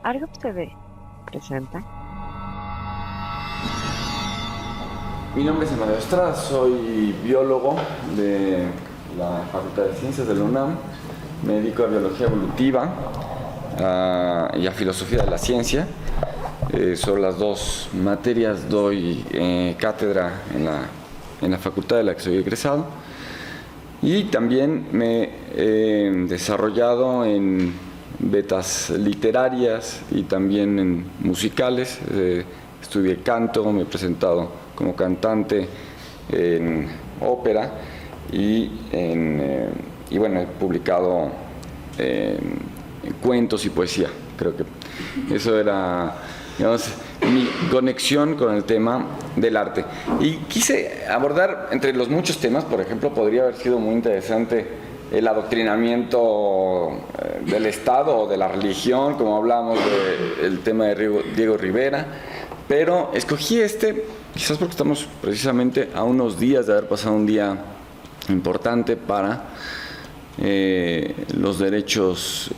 Argop TV presenta. Mi nombre es Amadeo Estrada, soy biólogo de la Facultad de Ciencias de la UNAM. Me dedico a biología evolutiva y a filosofía de la ciencia. Sobre las dos materias doy cátedra en la facultad de la que soy egresado. Y también me he desarrollado en betas literarias y también en musicales. Estudié canto, me he presentado como cantante en ópera y bueno, he publicado cuentos y poesía. Creo que eso era, digamos, mi conexión con el tema del arte. Y quise abordar, entre los muchos temas, por ejemplo, podría haber sido muy interesante el adoctrinamiento del Estado o de la religión, como hablábamos del tema de Diego Rivera, pero escogí quizás porque estamos precisamente a unos días de haber pasado un día importante para los derechos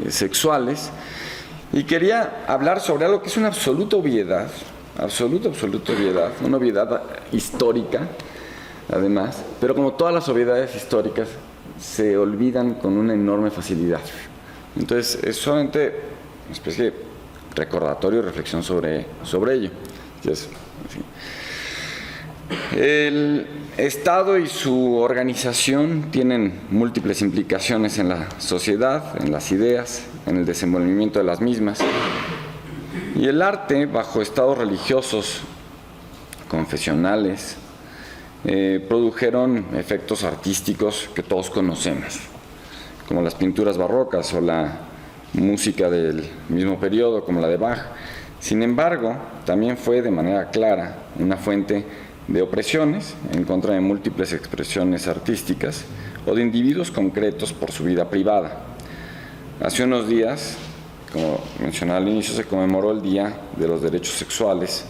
sexuales, y quería hablar sobre algo que es una absoluta obviedad, una obviedad histórica, además, pero como todas las obviedades históricas, se olvidan con una enorme facilidad. Entonces, es solamente una especie de recordatorio y reflexión sobre ello. Entonces, el Estado y su organización tienen múltiples implicaciones en la sociedad, en las ideas, en el desenvolvimiento de las mismas. Y el arte, bajo estados religiosos, confesionales, produjeron efectos artísticos que todos conocemos, como las pinturas barrocas o la música del mismo periodo, como la de Bach. Sin embargo, también fue de manera clara una fuente de opresiones en contra de múltiples expresiones artísticas o de individuos concretos por su vida privada. Hace unos días, como mencionaba al inicio, se conmemoró el Día de los Derechos Sexuales,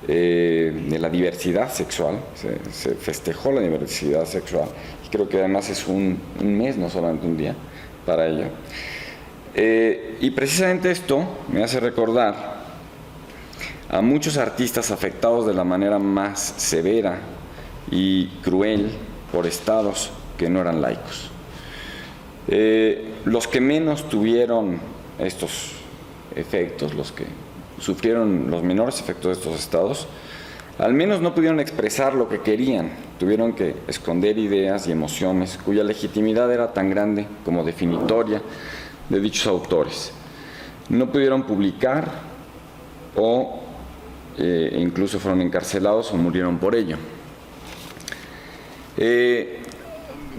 de la diversidad sexual, se festejó la diversidad sexual, y creo que además es un mes, no solamente un día, para ello. Y precisamente esto me hace recordar a muchos artistas afectados de la manera más severa y cruel por estados que no eran laicos. Los que menos tuvieron estos efectos, los que sufrieron los menores efectos de estos estados, al menos no pudieron expresar lo que querían, tuvieron que esconder ideas y emociones cuya legitimidad era tan grande como definitoria de dichos autores. No pudieron publicar o incluso fueron encarcelados o murieron por ello.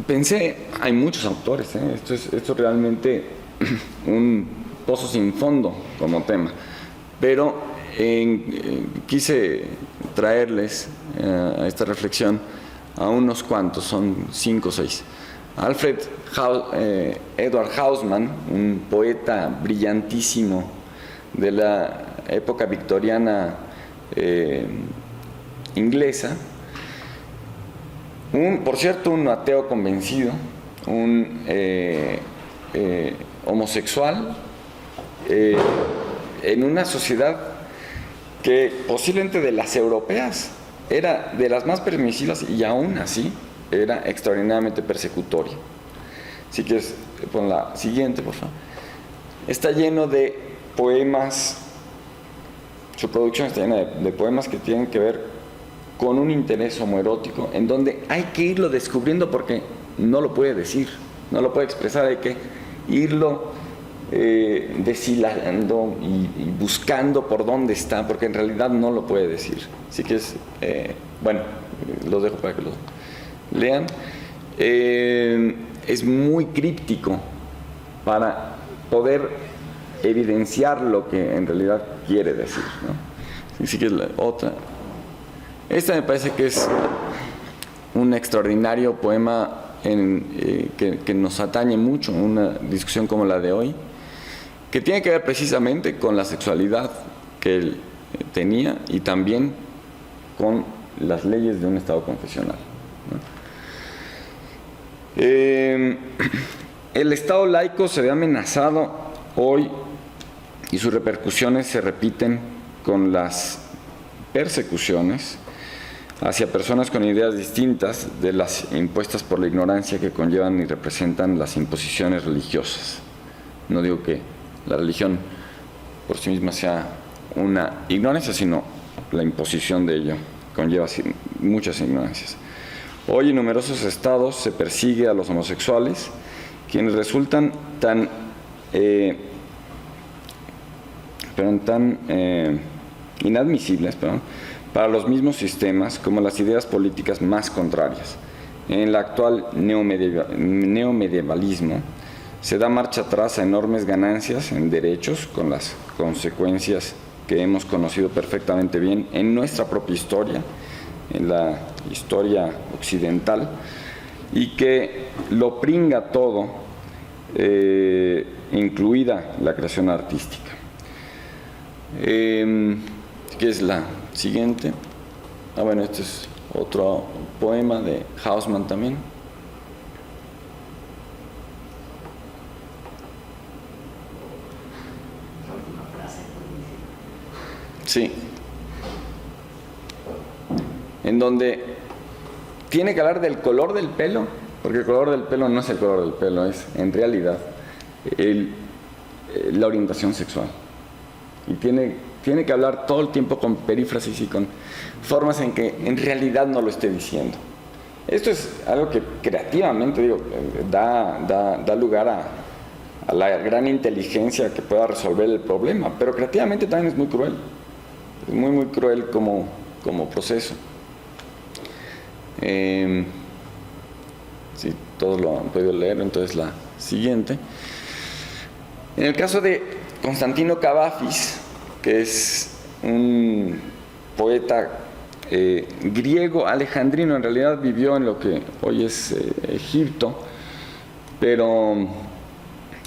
Pensé, hay muchos autores, esto es realmente un pozo sin fondo como tema, pero quise traerles a esta reflexión a unos cuantos, son 5 o 6. Edward Haussmann, un poeta brillantísimo de la época victoriana inglesa, por cierto, un ateo convencido, un homosexual, en una sociedad que posiblemente de las europeas era de las más permisivas y aún así era extraordinariamente persecutoria. Si quieres, pon la siguiente, por favor. Está lleno de poemas, su producción está llena de poemas que tienen que ver con un interés homoerótico, en donde hay que irlo descubriendo porque no lo puede decir, no lo puede expresar, hay que irlo deshilando y buscando por dónde está, porque en realidad no lo puede decir. Así que bueno, los dejo para que lo lean. Es muy críptico para poder evidenciar lo que en realidad quiere decir, ¿no? Así que es la otra. Esta me parece que es un extraordinario poema que nos atañe mucho en una discusión como la de hoy, que tiene que ver precisamente con la sexualidad que él tenía y también con las leyes de un Estado confesional, ¿no? El Estado laico se ve amenazado hoy y sus repercusiones se repiten con las persecuciones hacia personas con ideas distintas de las impuestas por la ignorancia que conllevan y representan las imposiciones religiosas. No digo que la religión por sí misma sea una ignorancia, sino la imposición de ello conlleva muchas ignorancias. Hoy en numerosos estados se persigue a los homosexuales, quienes resultan tan inadmisibles para los mismos sistemas como las ideas políticas más contrarias. En el actual neomedievalismo se da marcha atrás a enormes ganancias en derechos, con las consecuencias que hemos conocido perfectamente bien en nuestra propia historia, en la historia occidental, y que lo pringa todo, incluida la creación artística. ¿Qué es la siguiente? Bueno, este es otro poema de Hausmann también. Sí. En donde tiene que hablar del color del pelo, porque el color del pelo no es el color del pelo, es en realidad la orientación sexual. Y tiene que hablar todo el tiempo con perífrasis y con formas en que en realidad no lo esté diciendo. Esto es algo que creativamente, da lugar a la gran inteligencia que pueda resolver el problema, pero creativamente también es muy cruel. Es muy, muy cruel como proceso. Sí, todos lo han podido leer, entonces la siguiente. En el caso de Constantino Cavafis, que es un poeta griego alejandrino, en realidad vivió en lo que hoy es Egipto, pero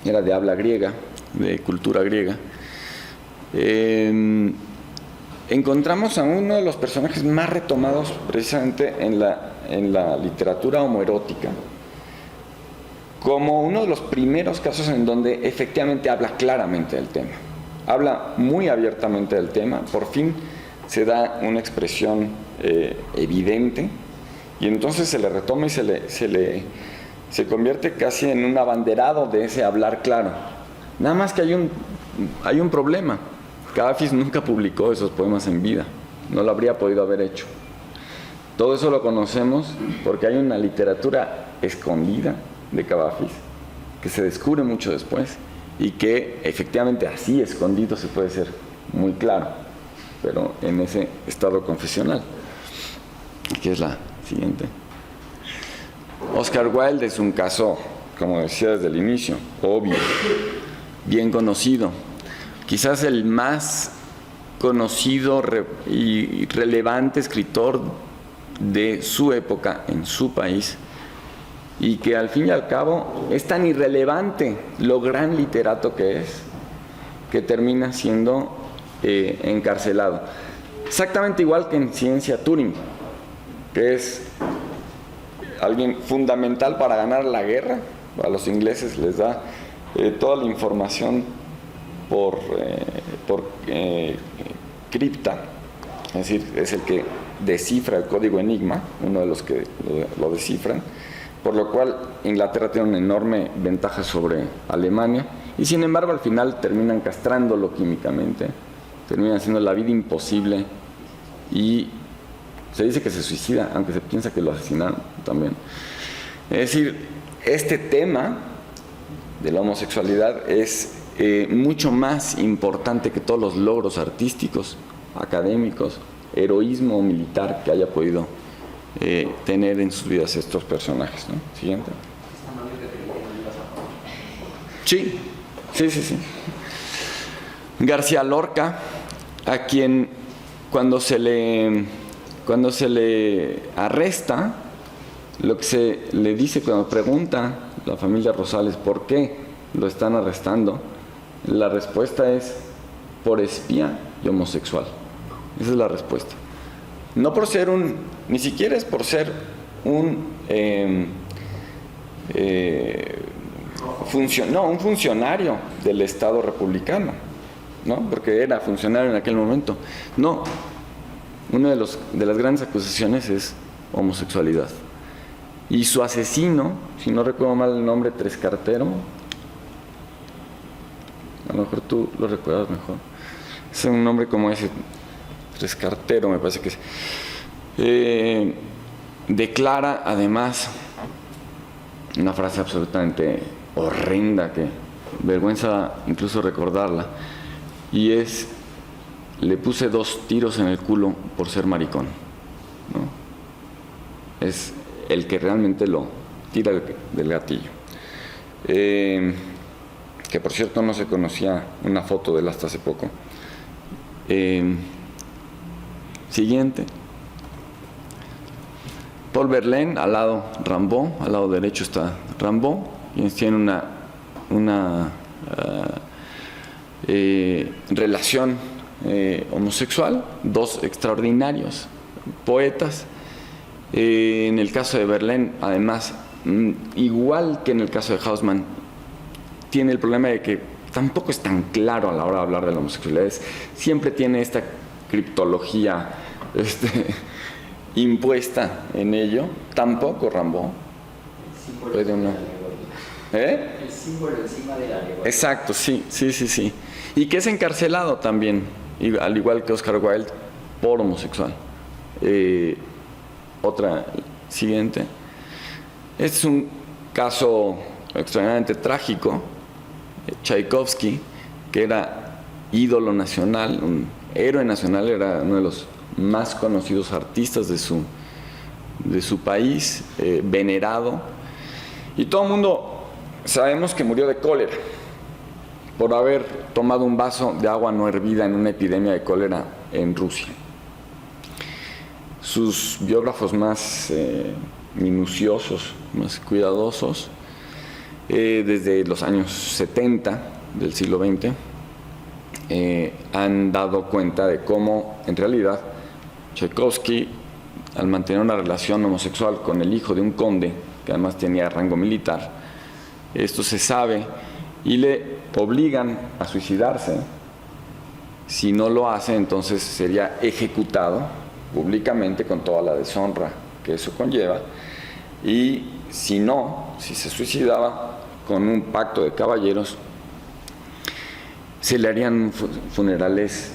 era de habla griega, de cultura griega. Encontramos a uno de los personajes más retomados precisamente en la literatura homoerótica, como uno de los primeros casos en donde efectivamente habla claramente del tema. Habla muy abiertamente del tema, por fin se da una expresión evidente, y entonces se le retoma y se convierte casi en un abanderado de ese hablar claro. Nada más que hay un problema. Cavafis nunca publicó esos poemas en vida, no lo habría podido haber hecho. Todo eso lo conocemos porque hay una literatura escondida de Cavafis que se descubre mucho después y que efectivamente así escondido se puede ser muy claro, pero en ese estado confesional. Aquí es la siguiente. Oscar Wilde es un caso, como decía desde el inicio, obvio, bien conocido. Quizás el más conocido y relevante escritor de su época en su país, y que al fin y al cabo es tan irrelevante lo gran literato que es, que termina siendo encarcelado. Exactamente igual que en Ciencia Turing, que es alguien fundamental para ganar la guerra. A los ingleses les da toda la información por cripta, es decir, es el que descifra el código Enigma, uno de los que lo descifran, por lo cual Inglaterra tiene una enorme ventaja sobre Alemania, y sin embargo al final terminan castrándolo químicamente, terminan haciendo la vida imposible, y se dice que se suicida, aunque se piensa que lo asesinaron también. Es decir, este tema de la homosexualidad es mucho más importante que todos los logros artísticos, académicos, heroísmo militar que haya podido tener en sus vidas estos personajes, ¿no? Siguiente. Sí. García Lorca, a quien cuando se le arresta, lo que se le dice cuando pregunta la familia Rosales por qué lo están arrestando, la respuesta es por espía y homosexual. Esa es la respuesta. No por ser ni siquiera es por ser un funcionario del Estado republicano, ¿no? Porque era funcionario en aquel momento. No, una de las grandes acusaciones es homosexualidad. Y su asesino, si no recuerdo mal el nombre, Trescartero, a lo mejor tú lo recuerdas mejor, es un nombre como ese, Trescartero me parece que es, declara además una frase absolutamente horrenda que vergüenza incluso recordarla, y es: le puse 2 tiros en el culo por ser maricón, ¿no? Es el que realmente lo tira del gatillo. Que por cierto no se conocía una foto de él hasta hace poco. Siguiente. Paul Verlaine, al lado Rimbaud, al lado derecho está Rimbaud, quienes tienen una relación homosexual, 2 extraordinarios poetas. En el caso de Verlaine, además, igual que en el caso de Haussmann, tiene el problema de que tampoco es tan claro a la hora de hablar de la homosexualidad. Siempre tiene esta criptología impuesta en ello. Tampoco Rimbaud puede uno. El símbolo encima de la alegoría. Exacto, sí. Y que es encarcelado también, al igual que Oscar Wilde, por homosexual. Otra, siguiente. Este es un caso extraordinariamente trágico. Tchaikovsky, que era ídolo nacional, un héroe nacional, era uno de los más conocidos artistas de su país, venerado. Y todo el mundo sabemos que murió de cólera por haber tomado un vaso de agua no hervida en una epidemia de cólera en Rusia. Sus biógrafos más minuciosos, más cuidadosos, desde los años 70 del siglo XX, han dado cuenta de cómo, en realidad, Tchaikovsky, al mantener una relación homosexual con el hijo de un conde, que además tenía rango militar, esto se sabe, y le obligan a suicidarse. Si no lo hace, entonces sería ejecutado públicamente con toda la deshonra que eso conlleva, y si se suicidaba con un pacto de caballeros, se le harían funerales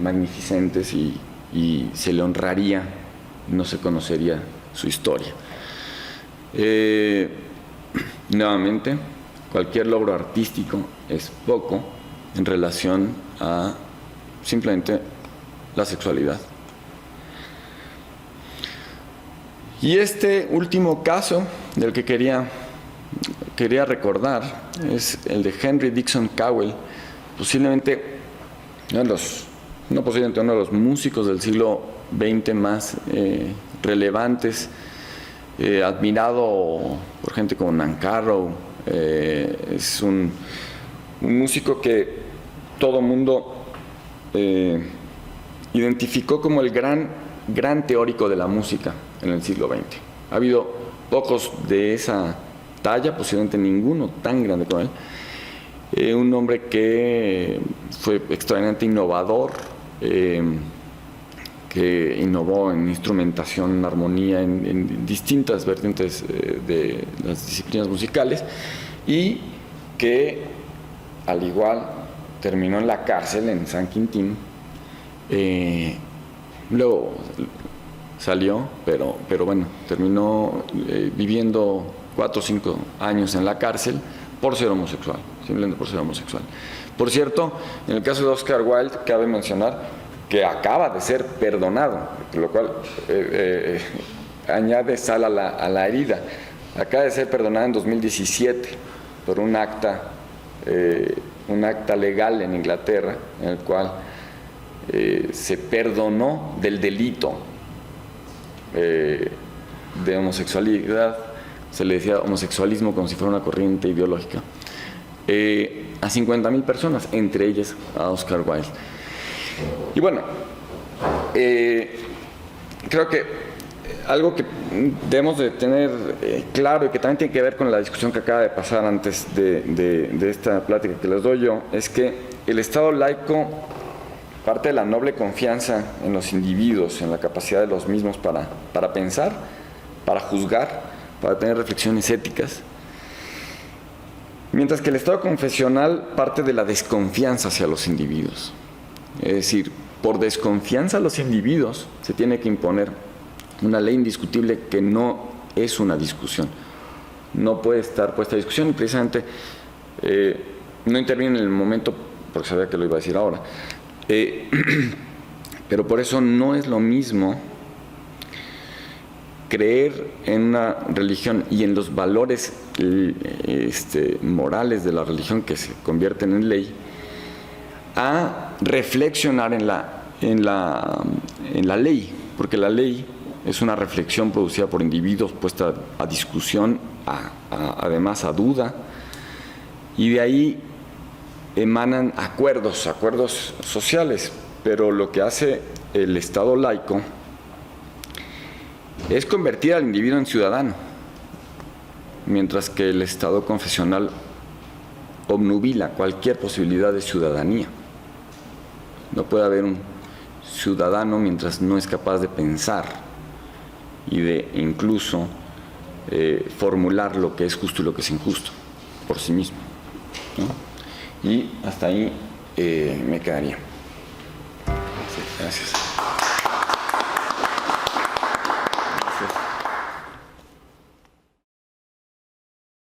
magnificentes y se le honraría, no se conocería su historia. Nuevamente, cualquier logro artístico es poco en relación a simplemente la sexualidad. Y este último caso del que quería recordar es el de Henry Dixon Cowell, posiblemente uno de los músicos del siglo XX más relevantes, admirado por gente como Nan Carroll. Es un músico que todo mundo identificó como el gran teórico de la música en el siglo XX. Ha habido pocos de esa talla, posiblemente ninguno tan grande como él. Un hombre que fue extraordinariamente innovador, que innovó en instrumentación, en armonía, en distintas vertientes de las disciplinas musicales, y que al igual terminó en la cárcel en San Quintín. Luego salió, pero bueno, terminó viviendo 4 o 5 años en la cárcel por ser homosexual, simplemente por ser homosexual. Por cierto, en el caso de Oscar Wilde, cabe mencionar que acaba de ser perdonado, lo cual añade sal a la herida. Acaba de ser perdonado en 2017 por un acta legal en Inglaterra, en el cual se perdonó del delito de homosexualidad. Se le decía homosexualismo como si fuera una corriente ideológica, a 50,000 personas, entre ellas a Oscar Wilde. Y bueno, creo que algo que debemos de tener claro y que también tiene que ver con la discusión que acaba de pasar antes de esta plática que les doy yo, es que el Estado laico parte de la noble confianza en los individuos, en la capacidad de los mismos para pensar, para juzgar, para tener reflexiones éticas, mientras que el Estado confesional parte de la desconfianza hacia los individuos. Es decir, por desconfianza a los individuos se tiene que imponer una ley indiscutible que no es una discusión. No puede estar puesta a discusión y precisamente no interviene en el momento, porque sabía que lo iba a decir ahora. Pero por eso no es lo mismo creer en una religión y en los valores morales de la religión que se convierten en ley, a reflexionar en la ley, porque la ley es una reflexión producida por individuos, puesta a discusión, además a duda, y de ahí emanan acuerdos sociales, pero lo que hace el Estado laico es convertir al individuo en ciudadano, mientras que el Estado confesional obnubila cualquier posibilidad de ciudadanía. No puede haber un ciudadano mientras no es capaz de pensar y de incluso formular lo que es justo y lo que es injusto por sí mismo, ¿no? Y hasta ahí me quedaría. Sí, gracias.